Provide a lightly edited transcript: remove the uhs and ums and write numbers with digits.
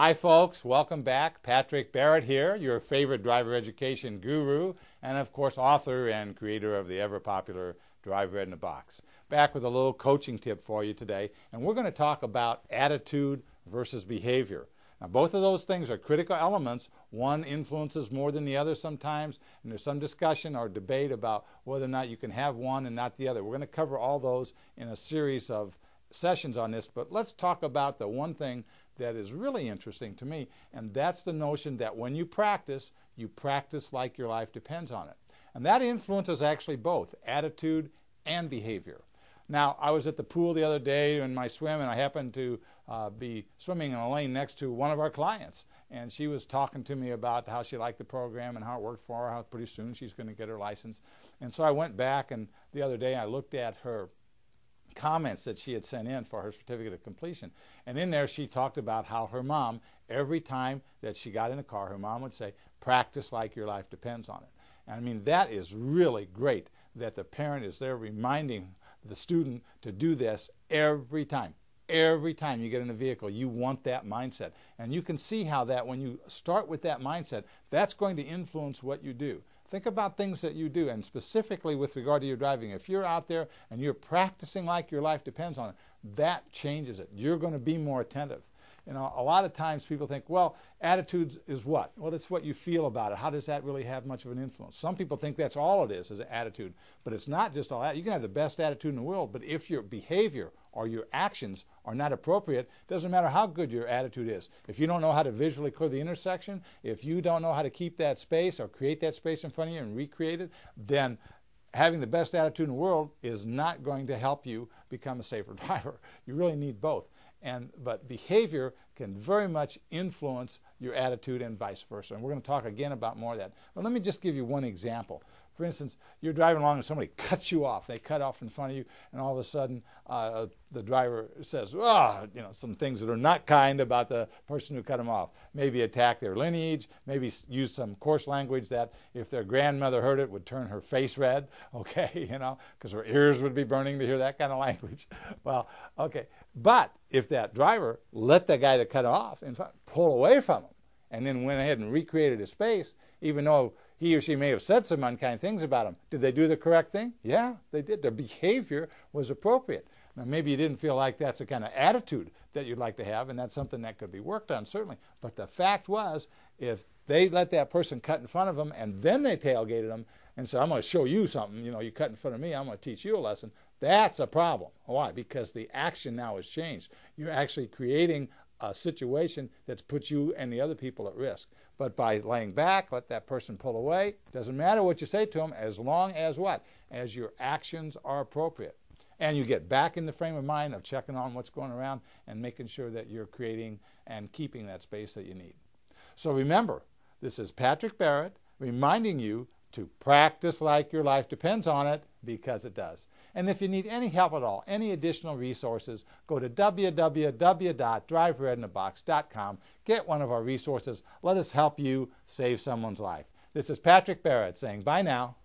Hi folks, welcome back. Patrick Barrett here, your favorite driver education guru, and of course author and creator of the ever popular Driver Ed in a Box. Back with a little coaching tip for you today, and we're going to talk about attitude versus behavior. Now both of those things are critical elements. One influences more than the other sometimes, and there's some discussion or debate about whether or not you can have one and not the other. We're going to cover all those in a series of sessions on this, but let's talk about the one thing that is really interesting to me, and that's the notion that when you practice like your life depends on it. And that influences actually both attitude and behavior. Now, I was at the pool the other day in my swim, and I happened to be swimming in a lane next to one of our clients, and she was talking to me about how she liked the program and how it worked for her, how pretty soon she's going to get her license. And so I went back, and the other day I looked at her comments that she had sent in for her certificate of completion. And in there she talked about how her mom, every time that she got in a car, her mom would say, practice like your life depends on it. And I mean, that is really great that the parent is there reminding the student to do this every time. Every time you get in a vehicle, you want that mindset. And you can see how that when you start with that mindset, that's going to influence what you do. Think about things that you do, and specifically with regard to your driving. If you're out there and you're practicing like your life depends on it, that changes it. You're going to be more attentive. You know, a lot of times people think, well, attitudes is what? Well, it's what you feel about it. How does that really have much of an influence? Some people think that's all it is an attitude, but it's not just all that. You can have the best attitude in the world, but if your behavior or your actions are not appropriate, it doesn't matter how good your attitude is. If you don't know how to visually clear the intersection, if you don't know how to keep that space or create that space in front of you and recreate it, then having the best attitude in the world is not going to help you become a safer driver. You really need both. But behavior can very much influence your attitude and vice versa. And we're going to talk again about more of that. But let me just give you one example. For instance, you're driving along and somebody cuts you off. They cut off in front of you, and all of a sudden the driver says, some things that are not kind about the person who cut them off. Maybe attack their lineage, maybe use some coarse language that if their grandmother heard it would turn her face red, okay, because her ears would be burning to hear that kind of language. Well, okay. But if that driver let the guy that cut off in front pull away from him and then went ahead and recreated his space, even though he or she may have said some unkind things about him, did they do the correct thing? Yeah, they did. Their behavior was appropriate. Now, maybe you didn't feel like that's the kind of attitude that you'd like to have, and that's something that could be worked on, certainly. But the fact was, if they let that person cut in front of them and then they tailgated them and said, I'm going to show you something, you cut in front of me, I'm going to teach you a lesson, that's a problem. Why? Because the action now has changed. You're actually creating a situation that puts you and the other people at risk. But by laying back, let that person pull away, doesn't matter what you say to them as long as what? As your actions are appropriate. And you get back in the frame of mind of checking on what's going around and making sure that you're creating and keeping that space that you need. So remember, this is Patrick Barrett reminding you to practice like your life depends on it, because it does. And if you need any help at all, any additional resources, go to www.driveredinabox.com. Get one of our resources. Let us help you save someone's life. This is Patrick Barrett saying bye now.